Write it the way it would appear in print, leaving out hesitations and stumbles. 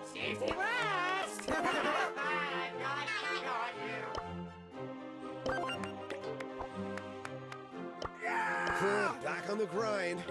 Safety last! got you! Back on the grind.